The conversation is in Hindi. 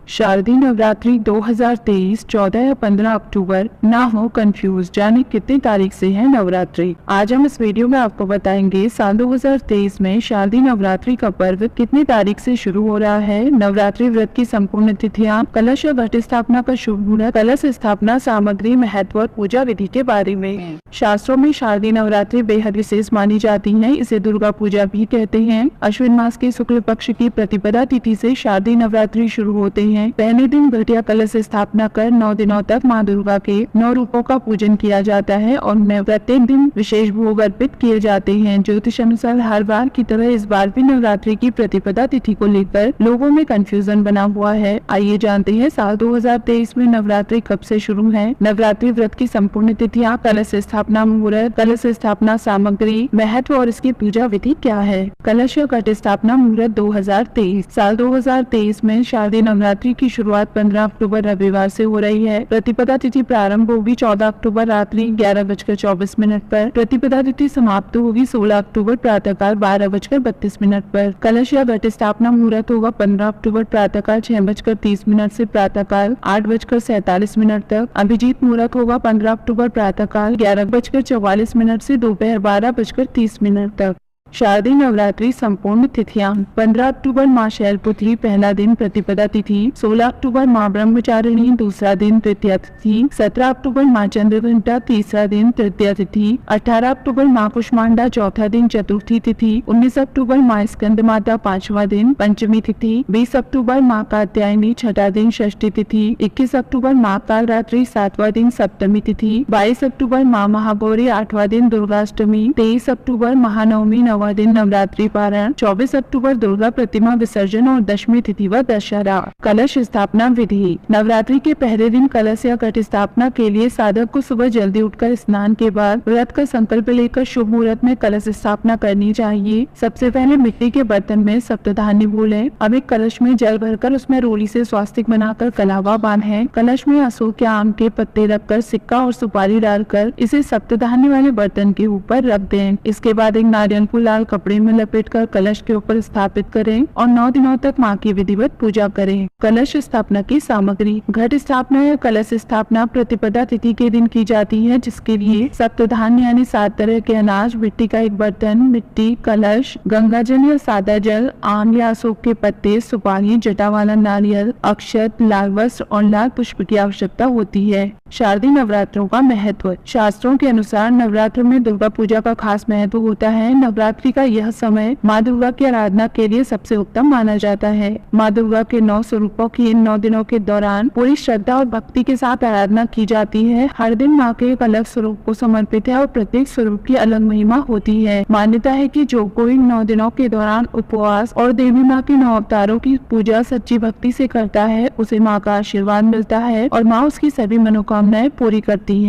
शारदीय नवरात्रि 2023 14 या 15 अक्टूबर ना हो कंफ्यूज, जाने कितनी तारीख से है नवरात्रि। आज हम इस वीडियो में आपको बताएंगे साल 2023 में शारदीय नवरात्रि का पर्व कितनी तारीख से शुरू हो रहा है, नवरात्रि व्रत की संपूर्ण तिथियां, कलश और घट स्थापना का शुभ मुहूर्त, कलश स्थापना सामग्री, महत्व और पूजा विधि के बारे में। शास्त्रों में शारदीय नवरात्रि बेहद विशेष मानी जाती है। इसे दुर्गा पूजा भी कहते हैं। अश्विन मास के शुक्ल पक्ष की प्रतिपदा तिथि से शारदीय नवरात्रि शुरू होते हैं। पहले दिन घटिया कलश स्थापना कर 9 दिनों तक माँ दुर्गा के 9 रूपों का पूजन किया जाता है और प्रत्येक दिन विशेष भोग अर्पित किए जाते हैं। ज्योतिष अनुसार हर बार की तरह इस बार भी नवरात्रि की प्रतिपदा तिथि को लेकर लोगों में कंफ्यूजन बना हुआ है। आइए जानते हैं साल 2023 में नवरात्रि कब से शुरू है, नवरात्रि व्रत की संपूर्ण तिथियां, कलश स्थापना मुहूर्त, कलश स्थापना सामग्री, महत्व और इसकी पूजा विधि क्या है। कलश और घट स्थापना मुहूर्त 2023। साल 2023 में शारदीय नवरात्रि की शुरुआत 15 अक्टूबर रविवार से हो रही है। प्रतिपदा तिथि प्रारंभ होगी 14 अक्टूबर रात्रि 11:24 पर। प्रतिपदा तिथि समाप्त होगी 16 अक्टूबर प्रातःकाल 12:32 पर। कलश या घट स्थापना मुहूर्त होगा 15 अक्टूबर प्रातःकाल 6:30 से प्रातःकाल 8:47 तक। अभिजीत मुहूर्त होगा 15 अक्टूबर प्रातःकाल 11:44 से दोपहर 12:30 तक। शारदीय नवरात्रि संपूर्ण तिथियां। 15 अक्टूबर माँ शैलपुत्री पहला दिन प्रतिपदा तिथि, 16 अक्टूबर माँ ब्रह्मचारिणी दूसरा दिन तृतीया तिथि, 17 अक्टूबर माँ चंद्रघंटा तीसरा दिन तृतीया तिथि, 18 अक्टूबर माँ कुष्मांडा चौथा दिन चतुर्थी तिथि, 19 अक्टूबर माँ स्कंद माता पांचवा दिन पंचमी तिथि, 20 अक्टूबर माँ कात्यायनी छठा दिन षष्ठी तिथि, 21 अक्टूबर माँ कालरात्रि सातवां दिन सप्तमी तिथि, 22 अक्टूबर माँ महागौरी आठवां दिन दुर्गाष्टमी, 23 अक्टूबर महानवमी नौवां दिन नवरात्रि पारण, 24 अक्टूबर दुर्गा प्रतिमा विसर्जन और दशमी तिथि व दशहरा। कलश स्थापना विधि। नवरात्रि के पहले दिन कलश या घट स्थापना के लिए साधक को सुबह जल्दी उठकर स्नान के बाद व्रत का संकल्प लेकर शुभ मुहूर्त में कलश स्थापना करनी चाहिए। सबसे पहले मिट्टी के बर्तन में सप्तधान्य घोलें। अब एक कलश में जल भरकर उसमें रोली से स्वास्तिक बनाकर कलावा बांधें। कलश में अशोक या आम के पत्ते रखकर सिक्का और सुपारी डालकर इसे सप्तधान्य वाले बर्तन के ऊपर रख दें। इसके बाद एक नारियल को लाल कपड़े में लपेटकर कलश के ऊपर स्थापित करें और 9 दिनों तक माँ की विधिवत पूजा करें। कलश स्थापना की सामग्री। घट स्थापना या कलश स्थापना प्रतिपदा तिथि के दिन की जाती है, जिसके लिए सप्तधान्य यानी 7 तरह के अनाज, मिट्टी का एक बर्तन, मिट्टी, कलश, गंगा जल या सादा जल, आम या अशोक के पत्ते, सुपारी, जटा वाला नारियल, अक्षत, लाल वस्त्र और लाल पुष्प की आवश्यकता होती है। शारदीय नवरात्रों का महत्व। शास्त्रों के अनुसार नवरात्र में दुर्गा पूजा का खास महत्व होता है। नवरात्रि का यह समय माँ दुर्गा की आराधना के लिए सबसे उत्तम माना जाता है। माँ दुर्गा के 9 स्वरूपों की इन 9 दिनों के दौरान पूरी श्रद्धा और भक्ति के साथ आराधना की जाती है। हर दिन माँ के एक अलग स्वरूप को समर्पित है और प्रत्येक स्वरूप की अलग महिमा होती है। मान्यता है कि जो कोई 9 दिनों के दौरान उपवास और देवी माँ के 9 अवतारों की पूजा सच्ची भक्ति से करता है, उसे माँ का आशीर्वाद मिलता है और माँ उसकी सभी मनोकामनाएं पूरी करती है।